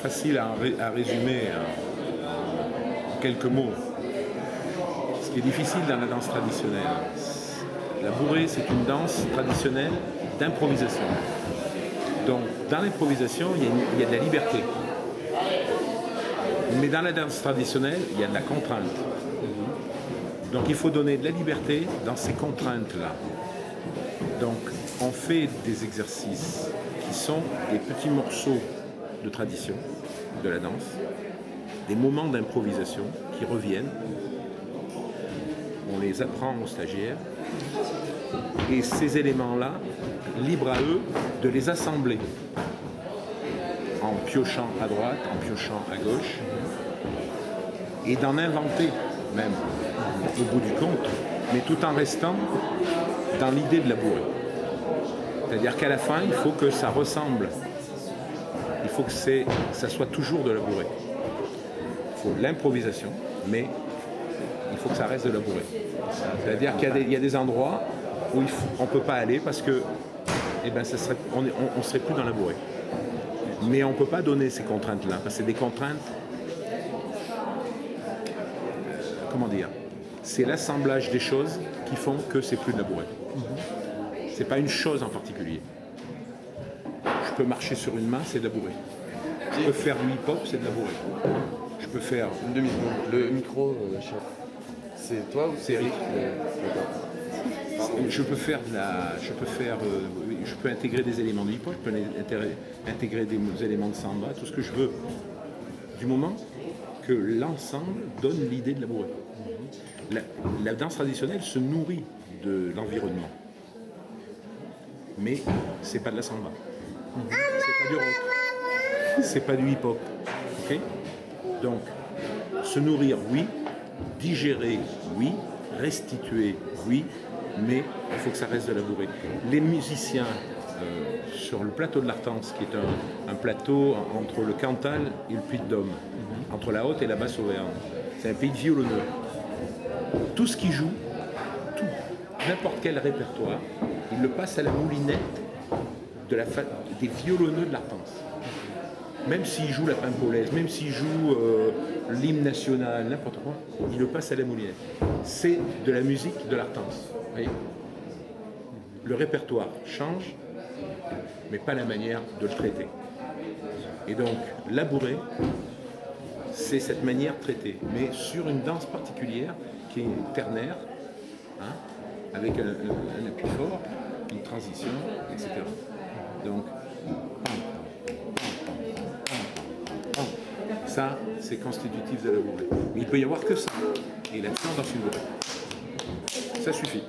Facile à résumer en quelques mots. Ce qui est difficile dans la danse traditionnelle. La bourrée, c'est une danse traditionnelle d'improvisation. Donc, dans l'improvisation, il y a de la liberté. Mais dans la danse traditionnelle, il y a de la contrainte. Donc, il faut donner de la liberté dans ces contraintes-là. Donc, on fait des exercices qui sont des petits morceaux de tradition de la danse, des moments d'improvisation qui reviennent. On les apprend aux stagiaires et ces éléments-là, libre à eux de les assembler en piochant à droite, en piochant à gauche et d'en inventer même au bout du compte, mais tout en restant dans l'idée de la bourrée. C'est-à-dire qu'à la fin, il faut que ça ressemble. Il faut que ça soit toujours de la bourrée. Il faut l'improvisation, mais il faut que ça reste de la bourrée. C'est-à-dire qu'il y a des endroits où on ne peut pas aller parce que on ne serait plus dans la bourrée. Mais on ne peut pas donner ces contraintes-là, parce que c'est des contraintes, comment dire, c'est l'assemblage des choses qui font que c'est plus de la bourrée. C'est pas une chose en particulier. Je peux marcher sur une main, c'est de la bourrée. Je peux faire du hip-hop, c'est de la bourrée. Je peux faire... Une demi-seconde. Le micro, chef. C'est toi ou c'est Eric? Je peux faire je peux intégrer des éléments de hip-hop, je peux intégrer des éléments de samba, tout ce que je veux. Du moment que l'ensemble donne l'idée de la bourrée. La danse traditionnelle se nourrit de l'environnement. Mais c'est pas de la samba. C'est pas du rock. C'est pas du hip-hop. Okay? Donc, se nourrir, oui. Digérer, oui. Restituer, oui. Mais il faut que ça reste de la bourrée. Les musiciens sur le plateau de l'Artense, qui est un plateau entre le Cantal et le Puy-de-Dôme, entre la Haute et la Basse-Auvergne, c'est un pays de violonneux. Tout ce qu'ils jouent, n'importe quel répertoire, ils le passent à la moulinette des violonneux de l'Artense. Même s'ils jouent la pimpolaise, même s'ils jouent l'hymne national, n'importe quoi, ils le passent à la moulinette. C'est de la musique de l'Artense. Le répertoire change, mais pas la manière de le traiter. Et donc, la bourrée, c'est cette manière de traiter, mais sur une danse particulière qui est ternaire, avec un appui fort, une transition, etc. Donc, ça, c'est constitutif de la bourrée. Mais il peut y avoir que ça. Et là-dessus, on danse une bourrée. Ça suffit.